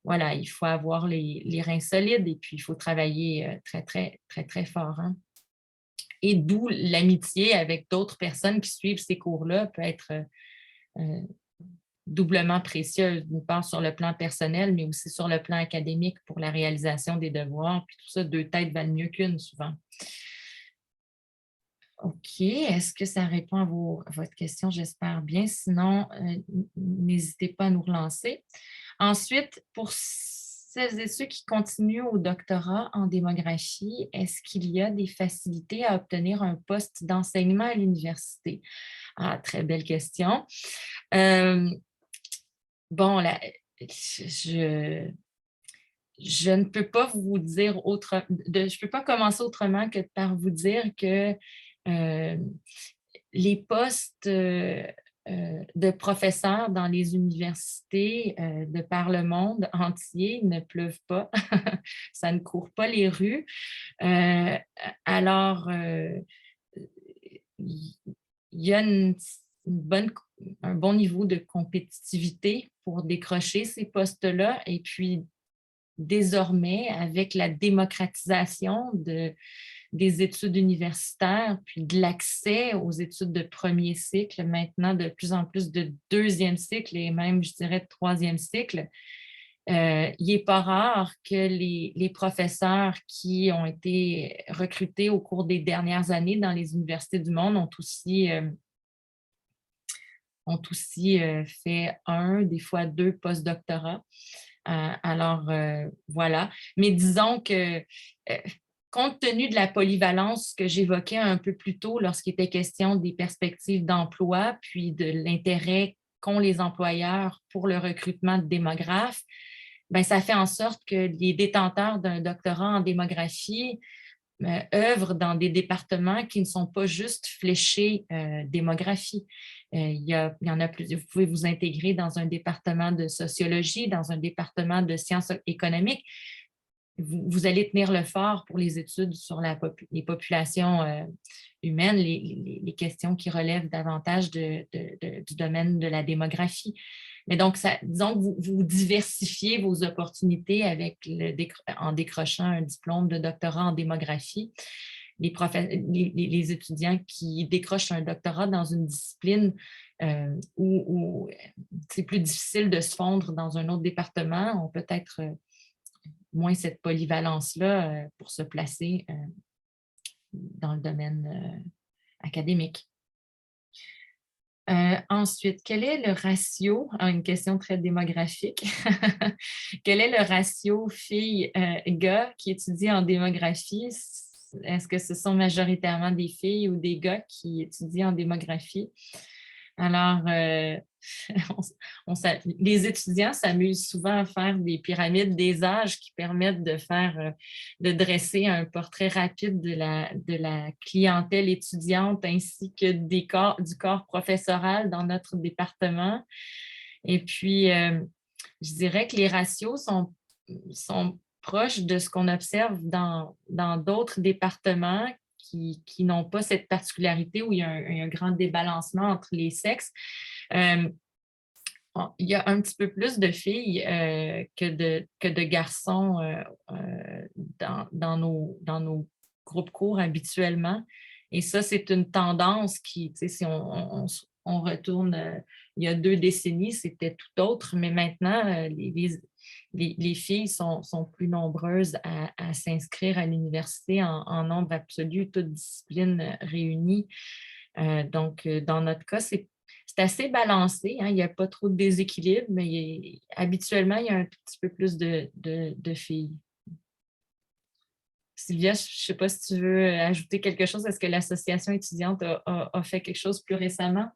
voilà, il faut avoir les reins solides et puis il faut travailler très, très, très, très fort. Hein. Et d'où l'amitié avec d'autres personnes qui suivent ces cours-là peut être euh, doublement précieuse, d'une part sur le plan personnel, mais aussi sur le plan académique pour la réalisation des devoirs. Puis tout ça, deux têtes valent mieux qu'une souvent. OK. Est-ce que ça répond à votre question? J'espère bien. Sinon, n'hésitez pas à nous relancer. Ensuite, pour celles et ceux qui continuent au doctorat en démographie, est-ce qu'il y a des facilités à obtenir un poste d'enseignement à l'université? Ah, très belle question. Bon, là, je, je ne peux pas vous dire je peux pas commencer autrement que par vous dire que euh, les postes de professeurs dans les universités de par le monde entier ne pleuvent pas. Ça ne court pas les rues. Euh, alors, il y a un bon niveau de compétitivité pour décrocher ces postes-là. Et puis, désormais, avec la démocratisation des études universitaires, puis de l'accès aux études de premier cycle, maintenant de plus en plus de deuxième cycle et même, je dirais, de troisième cycle, il n'est pas rare que les professeurs qui ont été recrutés au cours des dernières années dans les universités du monde ont aussi fait des fois deux postdoctorats. Alors, voilà. Mais disons que, compte tenu de la polyvalence que j'évoquais un peu plus tôt lorsqu'il était question des perspectives d'emploi, puis de l'intérêt qu'ont les employeurs pour le recrutement de démographes, ben, ça fait en sorte que les détenteurs d'un doctorat en démographie œuvrent dans des départements qui ne sont pas juste fléchés démographie. Il y en a plusieurs. Vous pouvez vous intégrer dans un département de sociologie, dans un département de sciences économiques. Vous allez tenir le fort pour les études sur les populations humaines, les questions qui relèvent davantage du domaine de la démographie. Mais donc, disons que vous diversifiez vos opportunités en décrochant un diplôme de doctorat en démographie. Les étudiants qui décrochent un doctorat dans une discipline où c'est plus difficile de se fondre dans un autre département ont peut-être moins cette polyvalence-là pour se placer dans le domaine académique. Ensuite, quel est le ratio, une question très démographique, quel est le ratio filles-gars qui étudient en démographie? Est-ce que ce sont majoritairement des filles ou des gars qui étudient en démographie? Alors, les étudiants s'amusent souvent à faire des pyramides des âges qui permettent de dresser un portrait rapide de la clientèle étudiante ainsi que du corps professoral dans notre département. Et puis, je dirais que les ratios sont proches de ce qu'on observe dans d'autres départements qui n'ont pas cette particularité où il y a un grand débalancement entre les sexes. Il y a un petit peu plus de filles que de garçons dans nos groupes courts habituellement. Et ça, c'est une tendance qui, tu sais, si on retourne il y a 2 décennies, c'était tout autre, mais maintenant, les filles sont plus nombreuses à s'inscrire à l'université en nombre absolu, toutes disciplines réunies. Donc, dans notre cas, c'est assez balancé. Hein, il n'y a pas trop de déséquilibre, mais habituellement, il y a un tout petit peu plus de filles. Sylvia, je ne sais pas si tu veux ajouter quelque chose. Est-ce que l'association étudiante a fait quelque chose plus récemment?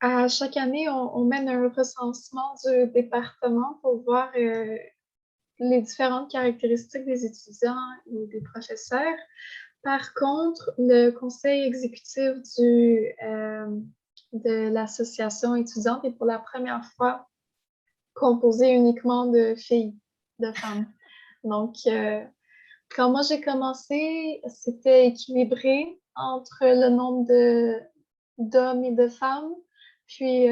À chaque année, on mène un recensement du département pour voir les différentes caractéristiques des étudiants et des professeurs. Par contre, le conseil exécutif de l'association étudiante est pour la première fois composé uniquement de filles, de femmes. Donc, quand moi j'ai commencé, c'était équilibré entre le nombre d'hommes et de femmes. Puis,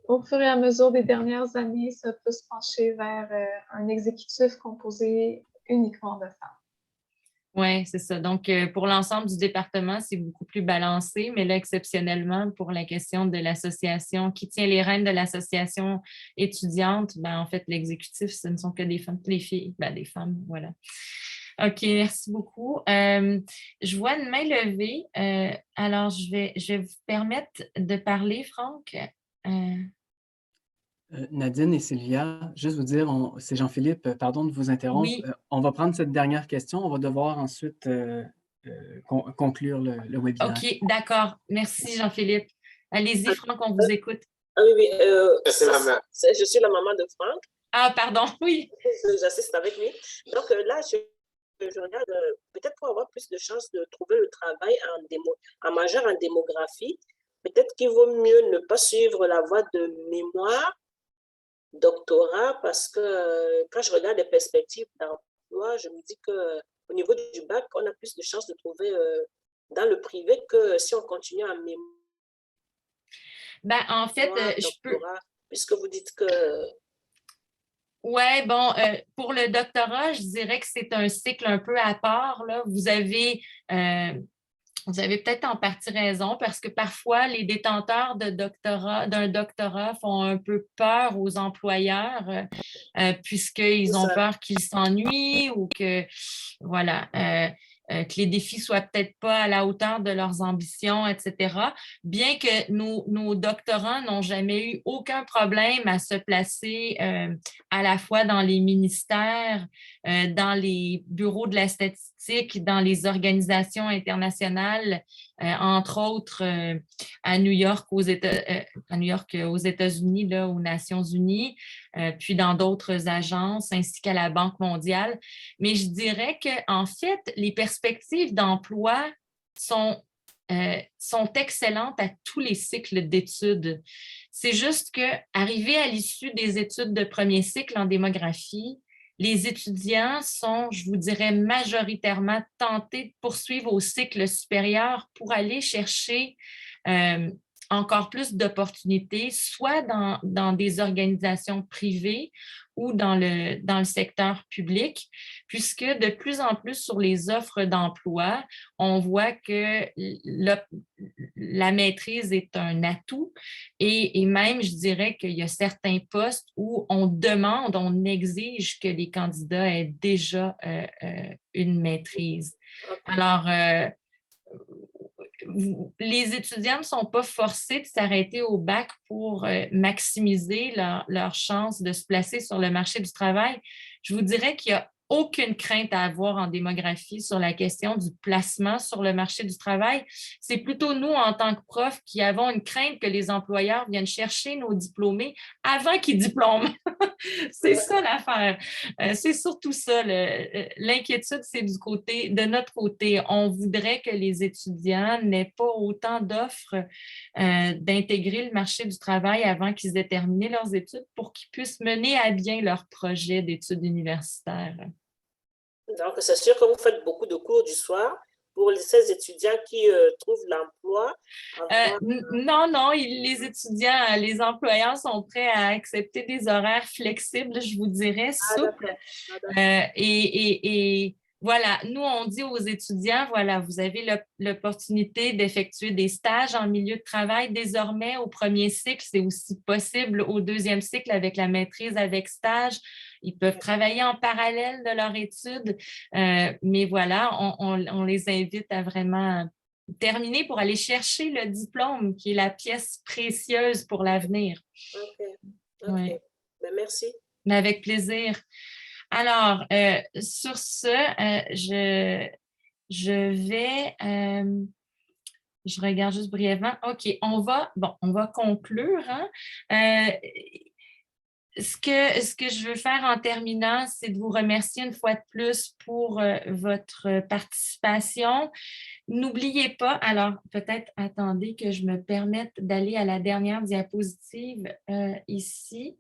Au fur et à mesure des dernières années, ça peut se pencher vers un exécutif composé uniquement de femmes. Oui, c'est ça. Donc, pour l'ensemble du département, c'est beaucoup plus balancé, mais là, exceptionnellement, pour la question de l'association, qui tient les rênes de l'association étudiante, ben, en fait, l'exécutif, ce ne sont que des femmes, les filles, ben, des femmes, voilà. OK, merci beaucoup. Je vois une main levée. Alors, je vais vous permettre de parler, Franck. Nadine et Sylvia, juste vous dire, c'est Jean-Philippe, pardon de vous interrompre. Oui, On va prendre cette dernière question. On va devoir ensuite conclure le webinaire. OK, d'accord. Merci, Jean-Philippe. Allez-y, Franck, on vous écoute. Ah oui, oui. Je suis la maman de Franck. Ah, pardon, oui. J'assiste avec lui. Donc là, je regarde, peut-être pour avoir plus de chances de trouver le travail en majeur en démographie, peut-être qu'il vaut mieux ne pas suivre la voie de mémoire, doctorat, parce que quand je regarde les perspectives d'emploi, je me dis qu'au niveau du bac, on a plus de chances de trouver dans le privé que si on continue en mémoire. Ben, en fait, je peux. Puisque vous dites que. Oui, bon, pour le doctorat, je dirais que c'est un cycle un peu à part, là. Vous avez peut-être en partie raison parce que parfois, les détenteurs d'un doctorat font un peu peur aux employeurs puisqu'ils ont peur qu'ils s'ennuient ou que, voilà, que les défis soient peut-être pas à la hauteur de leurs ambitions, etc. Bien que nos doctorants n'ont jamais eu aucun problème à se placer à la fois dans les ministères, dans les bureaux de la statistique, dans les organisations internationales, entre autres à New York, aux États-Unis, là, aux Nations Unies, puis dans d'autres agences, ainsi qu'à la Banque mondiale. Mais je dirais qu'en fait, les perspectives d'emploi sont excellentes à tous les cycles d'études. C'est juste qu'arrivé à l'issue des études de premier cycle en démographie, les étudiants sont, je vous dirais, majoritairement tentés de poursuivre au cycle supérieur pour aller chercher encore plus d'opportunités, soit dans des organisations privées ou dans le secteur public, puisque de plus en plus sur les offres d'emploi, on voit que la maîtrise est un atout et même, je dirais qu'il y a certains postes où on demande, on exige que les candidats aient déjà une maîtrise. Alors, les étudiants ne sont pas forcés de s'arrêter au bac pour maximiser leur chance de se placer sur le marché du travail. Je vous dirais qu'il n'y a aucune crainte à avoir en démographie sur la question du placement sur le marché du travail. C'est plutôt nous, en tant que profs, qui avons une crainte que les employeurs viennent chercher nos diplômés avant qu'ils diplôment. C'est ça l'affaire. C'est surtout ça. L'inquiétude, c'est de notre côté. On voudrait que les étudiants n'aient pas autant d'offres d'intégrer le marché du travail avant qu'ils aient terminé leurs études pour qu'ils puissent mener à bien leur projet d'études universitaires. Donc, c'est sûr que vous faites beaucoup de cours du soir pour ces étudiants qui trouvent l'emploi. Non, les étudiants, les employeurs sont prêts à accepter des horaires flexibles, je vous dirais, souples. Et voilà, nous, on dit aux étudiants, voilà, vous avez l'opportunité d'effectuer des stages en milieu de travail. Désormais, au premier cycle, c'est aussi possible au deuxième cycle avec la maîtrise avec stage. Ils peuvent travailler en parallèle de leur étude, mais voilà, on les invite à vraiment terminer pour aller chercher le diplôme qui est la pièce précieuse pour l'avenir. OK. Ouais. Ben, merci. Mais avec plaisir. Alors, sur ce, je regarde juste brièvement. OK, on va conclure. Hein? Ce que je veux faire en terminant, c'est de vous remercier une fois de plus pour votre participation. N'oubliez pas, alors peut-être attendez que je me permette d'aller à la dernière diapositive ici.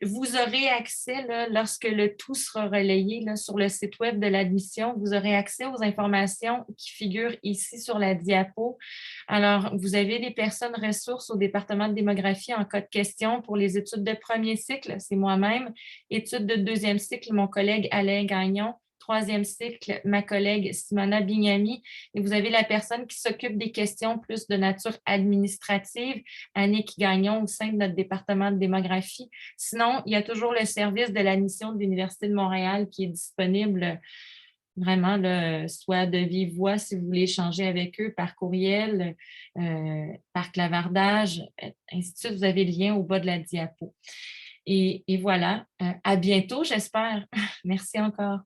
vous aurez accès, là, lorsque le tout sera relayé là, sur le site web de l'admission, vous aurez accès aux informations qui figurent ici sur la diapo. Alors, vous avez des personnes ressources au département de démographie en cas de question pour les études de premier cycle, c'est moi-même. Études de deuxième cycle, mon collègue Alain Gagnon. Troisième cycle, ma collègue Simona Bignami. Et vous avez la personne qui s'occupe des questions plus de nature administrative, Annick Gagnon, au sein de notre département de démographie. Sinon, il y a toujours le service de l'admission de l'Université de Montréal qui est disponible vraiment, là, soit de vive voix si vous voulez échanger avec eux par courriel, par clavardage, ainsi de suite. Vous avez le lien au bas de la diapo. Et voilà, à bientôt, j'espère. Merci encore.